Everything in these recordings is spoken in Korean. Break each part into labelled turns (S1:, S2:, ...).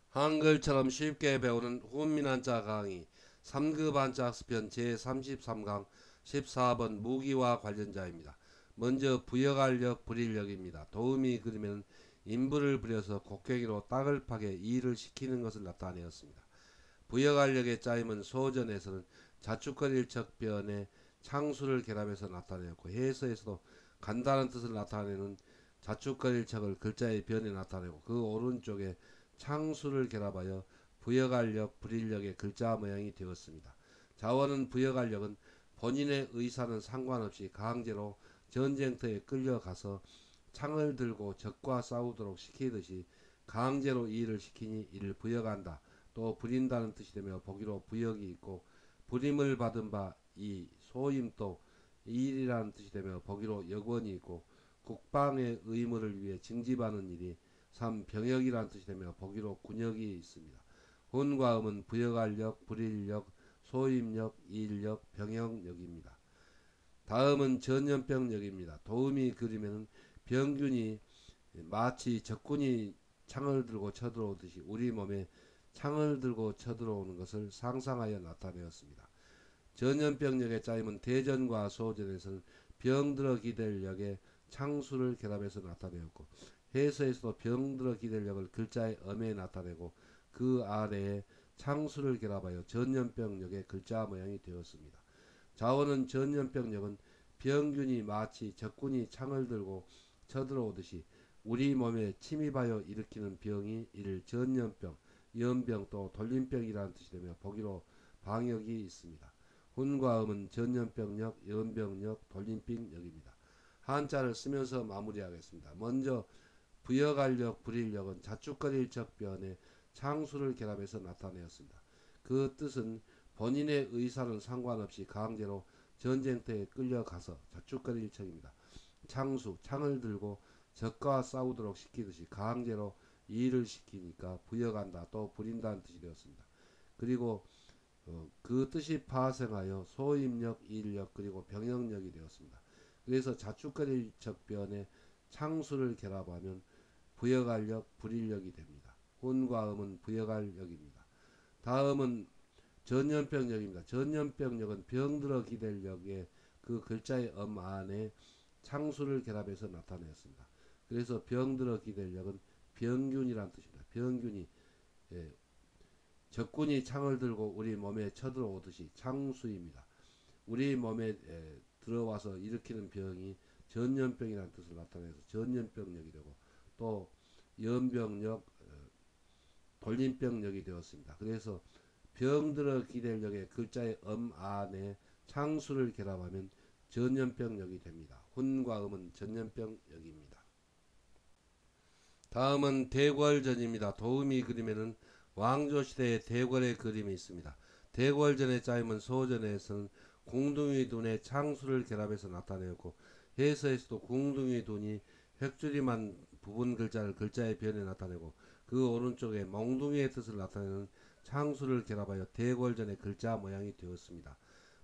S1: 한글처럼 쉽게 배우는 훈민한자 강의 3급 한자 학습편 제33강 14번 무기와 관련자입니다. 먼저 부여간력 불일력입니다. 도움이 그리면 인부를 부려서 곡괭이로 땅을 파게 일을 시키는 것을 나타내었습니다. 부여간력의 짜임은 소전에서는 자축거릴척변에 창수를 결합해서 나타내었고 해서에서도 간다는 뜻을 나타내는 자축거릴척을 글자의 변에 나타내고 그 오른쪽에 창수를 결합하여 부여간력, 불일력의 글자 모양이 되었습니다. 자원은 부여간력은 본인의 의사는 상관없이 강제로 전쟁터에 끌려가서 창을 들고 적과 싸우도록 시키듯이 강제로 이 일을 시키니 이를 부여간다. 또 부린다는 뜻이 되며 보기로 부역이 있고 부림을 받은 바 이 소임도 일이라는 뜻이 되며 보기로 역원이 있고 국방의 의무를 위해 징집하는 일이 3. 병역이라는 뜻이 되며 보기로 군역이 있습니다. 혼과 음은 부여간력, 불일력, 소임력, 이일력, 병역력입니다. 다음은 전염병력입니다. 도움이 그리면 병균이 마치 적군이 창을 들고 쳐들어오듯이 우리 몸에 창을 들고 쳐들어오는 것을 상상하여 나타내었습니다. 전염병력의 짜임은 대전과 소전에서는 병들어 기댈 역의 창수를 결합해서 나타내었고 해서에서도 병들어 기댈 역을 글자의 엄에 나타내고 그 아래에 창수를 결합하여 전염병력의 글자 모양이 되었습니다. 자원은 전염병력은 병균이 마치 적군이 창을 들고 쳐들어오듯이 우리 몸에 침입하여 일으키는 병이 이를 전염병, 연병 또 돌림병이라는 뜻이 되며 보기로 방역이 있습니다. 혼과 음은 전염병력, 연병력, 돌림병력입니다. 한자를 쓰면서 마무리하겠습니다. 먼저 부여간력, 불일력은 자축거릴적변에 창수를 결합해서 나타내었습니다. 그 뜻은 본인의 의사는 상관없이 강제로 전쟁터에 끌려가서 자축거릴적입니다. 창수, 창을 들고 적과 싸우도록 시키듯이 강제로 일을 시키니까 부여간다 또 부린다는 뜻이 되었습니다. 그리고 그 뜻이 파생하여 소임력, 일력 그리고 병역력이 되었습니다. 그래서 자축거릴 적변에 창수를 결합하면 부여간력, 불일력이 됩니다. 혼과 음은 부여간력입니다. 다음은 전염병력입니다. 전염병력은 병들어 기댈 역에 그 글자의 엄 안에 창수를 결합해서 나타내었습니다. 그래서 병들어 기댈 역은 병균이란 뜻입니다. 병균이 예, 적군이 창을 들고 우리 몸에 쳐들어오듯이 창수입니다. 우리 몸에 들어와서 일으키는 병이 전염병이라는 뜻을 나타내서 전염병력이 되고 또 연병력, 돌림병력이 되었습니다. 그래서 병들어 기댈력의 글자의 엄 안에 창수를 결합하면 전염병력이 됩니다. 혼과 음은 전염병력입니다. 다음은 대궐전입니다. 도움이 그림에는 왕조시대의 대궐의 그림이 있습니다. 대궐전의 짜임은 소전에서는 궁둥이 둔의 창수를 결합해서 나타내었고 해서에서도 궁둥이 둔이 획줄임한 부분 글자를 글자의 변에 나타내고 그 오른쪽에 몽둥이의 뜻을 나타내는 창수를 결합하여 대궐전의 글자 모양이 되었습니다.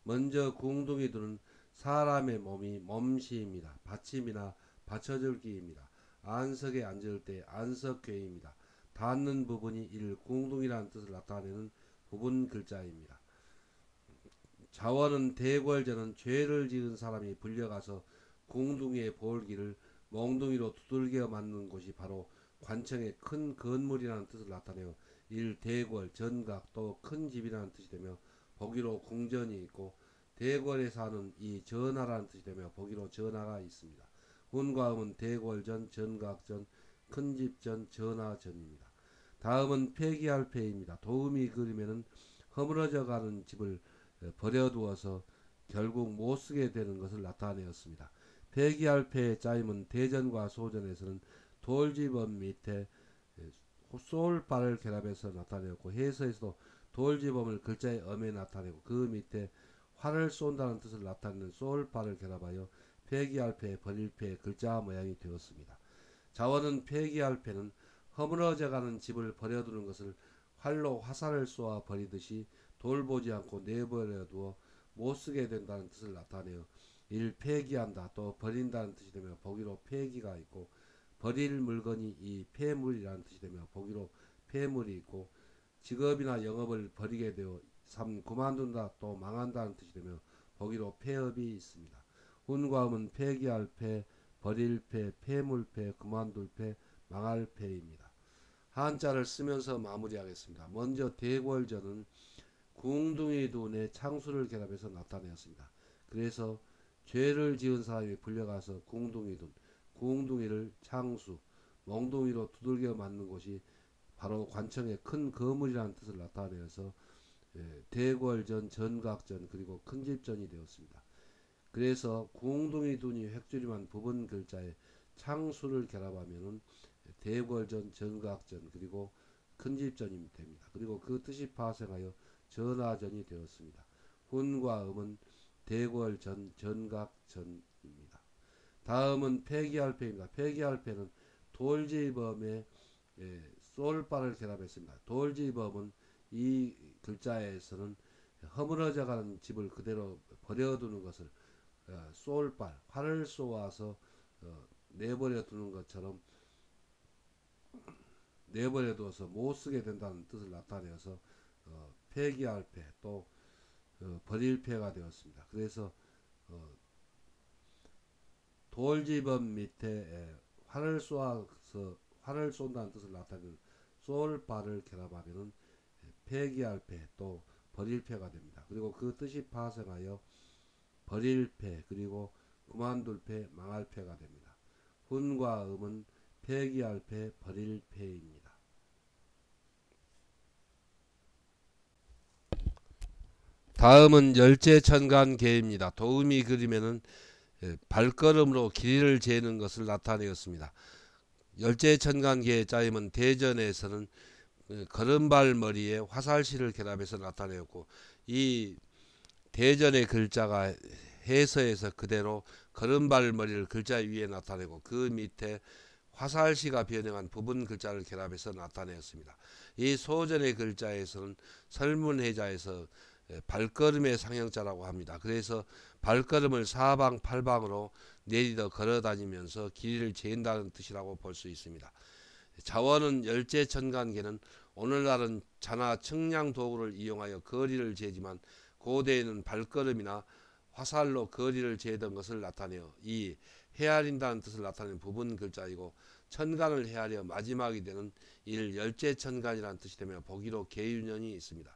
S1: 먼저 궁둥이 둔은 사람의 몸이 몸시입니다. 받침이나 받쳐줄기입니다. 안석에 앉을 때 안석괴입니다. 닿는 부분이 이를 궁둥이라는 뜻을 나타내는 부분 글자입니다. 자원은 대궐전은 죄를 지은 사람이 불려가서 궁둥이의 볼기를 몽둥이로 두들겨 맞는 곳이 바로 관청의 큰 건물이라는 뜻을 나타내어 일 대궐, 전각 또 큰 집이라는 뜻이 되며 보기로 궁전이 있고 대궐에 사는 이 전하라는 뜻이 되며 보기로 전하가 있습니다. 혼과음은 대궐전, 전각전, 큰집전, 전하전입니다. 다음은 폐기할패입니다. 도움이 그리면은 허물어져 가는 집을 버려두어서 결국 못쓰게 되는 것을 나타내었습니다. 폐기할패의 짜임은 대전과 소전에서는 돌집업 밑에 쏠발을 결합해서 나타내었고 해서에서도 돌집업을 글자의 엄에 나타내고 그 밑에 활을 쏜다는 뜻을 나타내는 쏠발을 결합하여 폐기할패, 버릴패 글자 모양이 되었습니다. 자원은 폐기할패는 허물어져가는 집을 버려두는 것을 활로 화살을 쏘아 버리듯이 돌보지 않고 내버려두어 못쓰게 된다는 뜻을 나타내어 일 폐기한다 또 버린다는 뜻이 되며 보기로 폐기가 있고 버릴 물건이 이 폐물이라는 뜻이 되며 보기로 폐물이 있고, 직업이나 영업을 벌이게 되어 그만둔다 또 망한다는 뜻이 되며 보기로 폐업이 있습니다. 훈과 음은 폐기할 폐, 버릴 폐, 폐물폐, 그만둘 폐, 망할 폐입니다. 한자를 쓰면서 마무리하겠습니다. 먼저 대궐전은 궁둥이 둔의 창수를 결합해서 나타내었습니다. 그래서 죄를 지은 사람이 불려가서 궁둥이 둔, 궁둥이를 창수, 몽둥이로 두들겨 맞는 곳이 바로 관청의 큰 거물이라는 뜻을 나타내어서 대궐전, 전각전, 그리고 큰집전이 되었습니다. 그래서 궁둥이 둔이 획줄임한 부분 글자에 창수를 결합하면은 대궐전, 전각전, 그리고 큰집전이 됩니다. 그리고 그 뜻이 파생하여 전하전이 되었습니다. 훈과 음은 대궐전, 전각전입니다. 다음은 폐기할패입니다. 폐기할패는 돌지범의 솔바를 결합했습니다. 돌지범은 이 글자에서는 허물어져가는 집을 그대로 버려두는 것을 쏠발, 활을 쏘아서 내버려 두는 것처럼 내버려둬서 못쓰게 된다는 뜻을 나타내어서 폐기할 패, 또 버릴 패가 되었습니다. 그래서 돌집업 밑에 활을 쏘아서 활을 쏜다는 뜻을 나타내는 쏠발을 결합하면 폐기할 패, 또 버릴 패가 됩니다. 그리고 그 뜻이 파생하여 버릴 패, 그리고 그만둘 패, 망할 패가 됩니다. 훈과 음은 폐기할 패, 버릴 패입니다. 다음은 열제천간계입니다. 도우미 그림에는 발걸음으로 길이를 재는 것을 나타내었습니다. 열제천간계의 짜임은 대전에서는 걸음발 머리에 화살시를 결합해서 나타내었고, 이 대전의 글자가 해서에서 그대로 걸음발 머리를 글자 위에 나타내고 그 밑에 화살시가 변형한 부분 글자를 결합해서 나타내었습니다. 이 소전의 글자에서는 설문해자에서 발걸음의 상형자라고 합니다. 그래서 발걸음을 사방팔방으로 내리더 걸어다니면서 길이를 재는다는 뜻이라고 볼 수 있습니다. 자원은 열제천간계는 오늘날은 자나 측량 도구를 이용하여 거리를 재지만 고대에는 발걸음이나 화살로 거리를 재던 것을 나타내어 이 헤아린다는 뜻을 나타내는 부분 글자이고, 천간을 헤아려 마지막이 되는 이를 열제천간이라는 뜻이 되며 보기로 계윤연이 있습니다.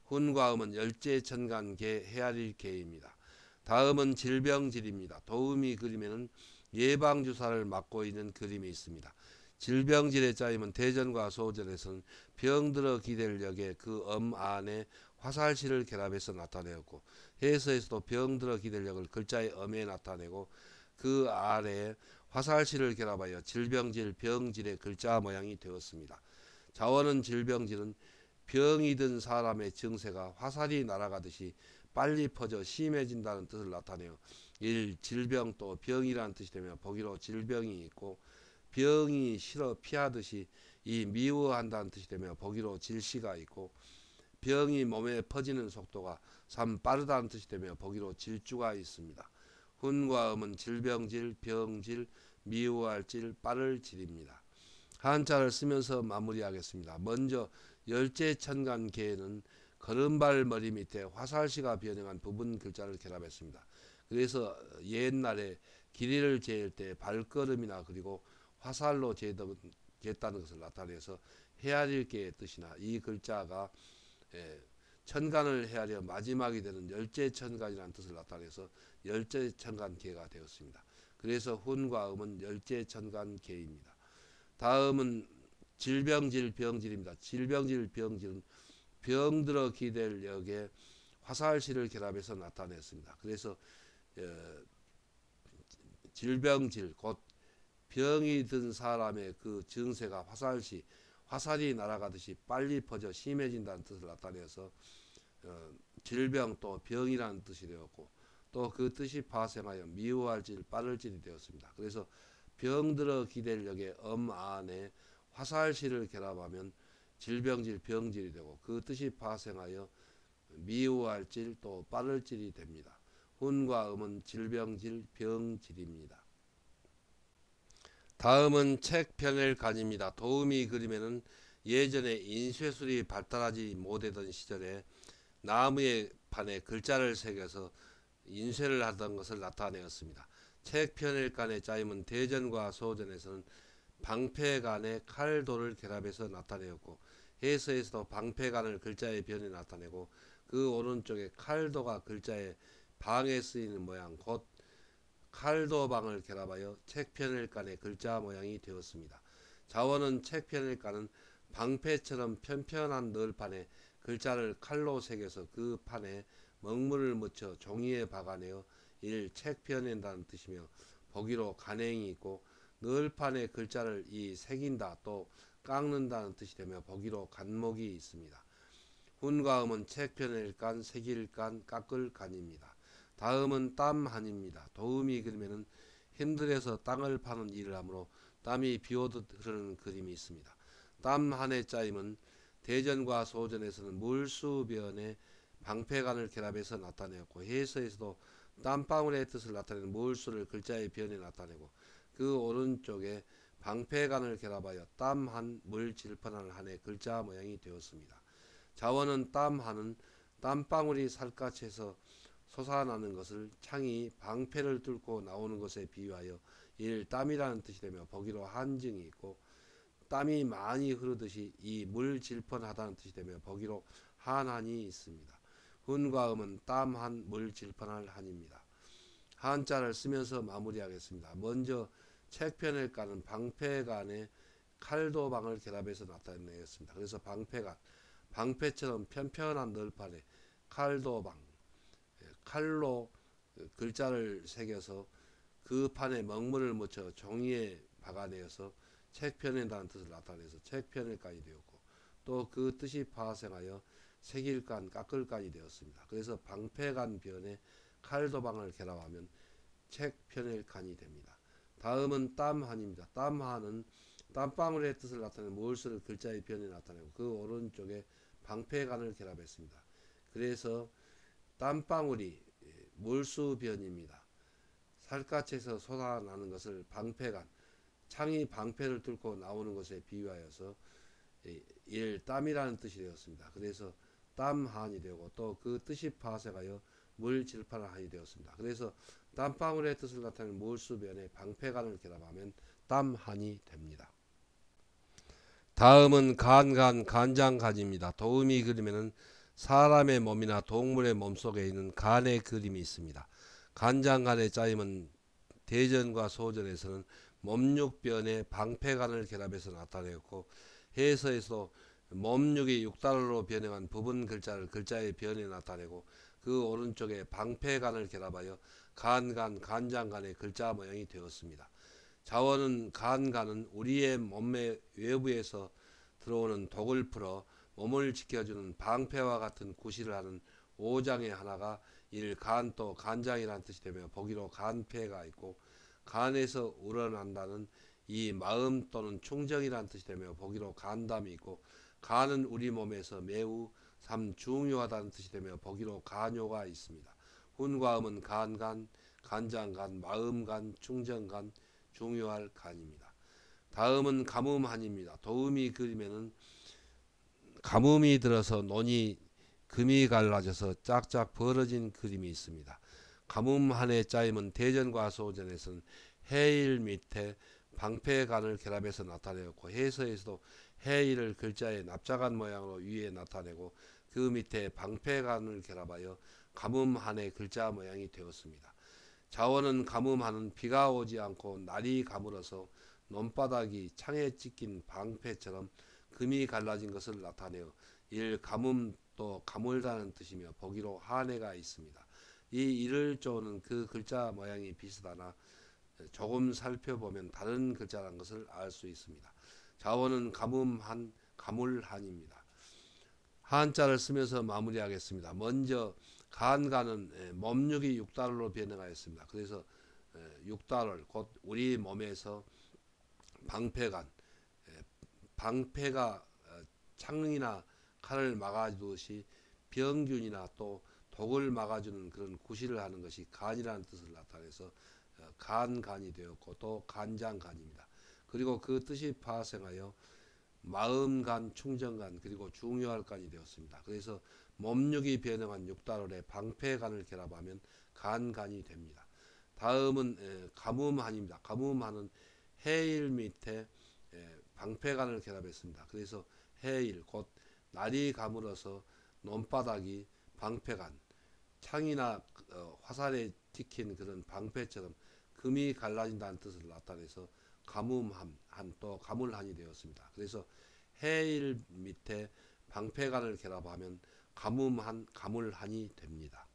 S1: 훈과 음은 열제천간계 헤아릴 계입니다. 다음은 질병질입니다. 도우미 그림에는 예방주사를 맡고 있는 그림이 있습니다. 질병질의 짜임은 대전과 소전에서는 병들어 기댈 역에 그 안에 화살시를 결합해서 나타내었고, 해서에서도 병들어 기댈 역을 글자의 엄에 나타내고 그 아래에 화살시를 결합하여 질병질, 병질의 글자 모양이 되었습니다. 자원은 질병질은 병이 든 사람의 증세가 화살이 날아가듯이 빨리 퍼져 심해진다는 뜻을 나타내어 질병 또 병이라는 뜻이 되며 보기로 질병이 있고, 병이 싫어 피하듯이 이 미워한다는 뜻이 되며 보기로 질시가 있고, 병이 몸에 퍼지는 속도가 빠르다는 뜻이 되며 보기로 질주가 있습니다. 훈과 음은 질병질, 병질, 미워할 질, 빠를 질입니다. 한자를 쓰면서 마무리하겠습니다. 먼저 열제천간계에는 걸음발 머리 밑에 화살시가 변형한 부분 글자를 결합했습니다. 그래서 옛날에 길이를 재일 때 발걸음이나 그리고 화살로 쟀다는 것을 나타내서 헤아릴계의 뜻이나 이 글자가 천간을 헤아려 마지막이 되는 열제천간이라는 뜻을 나타내서 열제천간계가 되었습니다. 그래서 훈과 음은 열제천간계입니다. 다음은 질병질, 병질입니다. 질병질, 병질은 병들어 기댈 역에 화살시를 결합해서 나타냈습니다. 그래서 질병질, 곧 병이 든 사람의 그 증세가 화살이 날아가듯이 빨리 퍼져 심해진다는 뜻을 나타내서 질병 또 병이라는 뜻이 되었고, 또 그 뜻이 파생하여 미워할 질, 빠를 질이 되었습니다. 그래서 병들어 기댈 역의 안에 화살시를 결합하면 질병질, 병질이 되고 그 뜻이 파생하여 미워할 질, 또 빠를 질이 됩니다. 훈과 음은 질병질, 병질입니다. 다음은 책 편을 가집니다. 도우미 그림에는 예전에 인쇄술이 발달하지 못하던 시절에 나무의 판에 글자를 새겨서 인쇄를 하던 것을 나타내었습니다. 책 편일간의 짜임은 대전과 소전에서는 방패간의 칼도를 결합해서 나타내었고, 해서에서도 방패간을 글자의 변에 나타내고, 그 오른쪽에 칼도가 글자의 방에 쓰이는 모양 곧 칼도방을 결합하여 책편일간의 글자 모양이 되었습니다. 자원은 책편일간은 방패처럼 편편한 널판에 글자를 칼로 새겨서 그 판에 먹물을 묻혀 종이에 박아내어 이를 책펴낸다는 뜻이며, 보기로 간행이 있고, 널판에 글자를 이 새긴다 또 깎는다는 뜻이 되며 보기로 간목이 있습니다. 훈과 음은 책편일 간, 새길 간, 깎을 간입니다. 다음은 땀한입니다. 도음이 그리면은 힘들어서 땅을 파는 일을 하므로 땀이 비오듯 흐르는 그림이 있습니다. 땀한의 짜임은 대전과 소전에서는 물수변에 방패간을 결합해서 나타내었고, 해서에서도 땀방울의 뜻을 나타내는 물수를 글자의 변에 나타내고, 그 오른쪽에 방패간을 결합하여 땀한 물질펀한 한의 글자 모양이 되었습니다. 자원은 땀하는 땀방울이 살갗에서 솟아나는 것을 창이 방패를 뚫고 나오는 것에 비유하여 이를 땀이라는 뜻이 되며 보기로 한증이 있고, 땀이 많이 흐르듯이 이 물질펀하다는 뜻이 되며 보기로 한한이 있습니다. 훈과 음은 땀한 물질펀할 한입니다. 한자를 쓰면서 마무리하겠습니다. 먼저 책편을 까는 방패간에 칼도방을 결합해서 나타내었습니다. 그래서 방패간, 방패처럼 편편한 널판에 칼도방, 칼로 글자를 새겨서 그 판에 먹물을 묻혀 종이에 박아내어서 책편이라는 뜻을 나타내서 책편일간이 되었고, 또 그 뜻이 파생하여 새길간, 깎을간이 되었습니다. 그래서 방패간 변에 칼도방을 결합하면 책편일간이 됩니다. 다음은 땀한입니다. 땀한은 땀방울의 뜻을 나타내는 물수를 글자의 변에 나타내고, 그 오른쪽에 방패간을 결합했습니다. 그래서 땀방울이 물수변입니다. 살갗에서 솟아나는 것을 방패간, 창이 방패를 뚫고 나오는 것에 비유하여서 일 땀이라는 뜻이 되었습니다. 그래서 땀한이 되고, 또 그 뜻이 파생하여 물질판한이 되었습니다. 그래서 땀방울의 뜻을 나타내는 물수변에 방패간을 결합하면 땀한이 됩니다. 다음은 간간, 간장간입니다. 도움이 그리면은 사람의 몸이나 동물의 몸 속에 있는 간의 그림이 있습니다. 간장간의 짜임은 대전과 소전에서는 몸육변에 방패간을 결합해서 나타내었고, 해서에서 몸육이 육달로 변형한 부분 글자를 글자의 변에 나타내고, 그 오른쪽에 방패간을 결합하여 간간, 간장간의 글자 모양이 되었습니다. 자원은 간간은 우리의 몸의 외부에서 들어오는 독을 풀어 몸을 지켜주는 방패와 같은 구실을 하는 오장의 하나가 이를 간 또 간장이라는 뜻이 되며 보기로 간패가 있고, 간에서 우러난다는 이 마음 또는 충정이라는 뜻이 되며 보기로 간담이 있고, 간은 우리 몸에서 매우 참 중요하다는 뜻이 되며 보기로 간요가 있습니다. 훈과 음은 간간, 간장간, 마음간, 충정간, 중요할 간입니다. 다음은 가뭄한입니다. 도움이 그리면은 가뭄이 들어서 논이 금이 갈라져서 짝짝 벌어진 그림이 있습니다. 가뭄한의 짜임은 대전과 소전에서는 해일 밑에 방패간을 결합해서 나타내었고, 해서에서도 해일을 글자의 납작한 모양으로 위에 나타내고, 그 밑에 방패간을 결합하여 가뭄한의 글자 모양이 되었습니다. 자원은 가뭄하는 비가 오지 않고 날이 가물어서 논바닥이 창에 찍힌 방패처럼 금이 갈라진 것을 나타내어 일 가뭄 또 가물다는 뜻이며 보기로 한해가 있습니다. 이 일을 쪼는 그 글자 모양이 비슷하나 조금 살펴보면 다른 글자라는 것을 알 수 있습니다. 자원은 가뭄한, 가물한입니다. 한자를 쓰면서 마무리하겠습니다. 먼저 간간은 몸육이 육달로 변형하였습니다. 그래서 육달을 곧 우리 몸에서 방패간, 방패가 창이나 칼을 막아주듯이 병균이나 또 독을 막아주는 그런 구실을 하는 것이 간이라는 뜻을 나타내서 간간이 되었고, 또 간장간입니다. 그리고 그 뜻이 파생하여 마음간, 충정간, 그리고 중요할간이 되었습니다. 그래서 몸육이 변형한 육달월에 방패간을 결합하면 간간이 됩니다. 다음은 가뭄한입니다. 가뭄한은 해일 밑에 방패간을 결합했습니다. 그래서 해일 곧 날이 가물어서 논바닥이 방패간, 창이나 화살에 찍힌 그런 방패처럼 금이 갈라진다는 뜻을 나타내서 가뭄한, 또 가물한이 되었습니다. 그래서 해일 밑에 방패간을 결합하면 가뭄한, 가물한이 됩니다.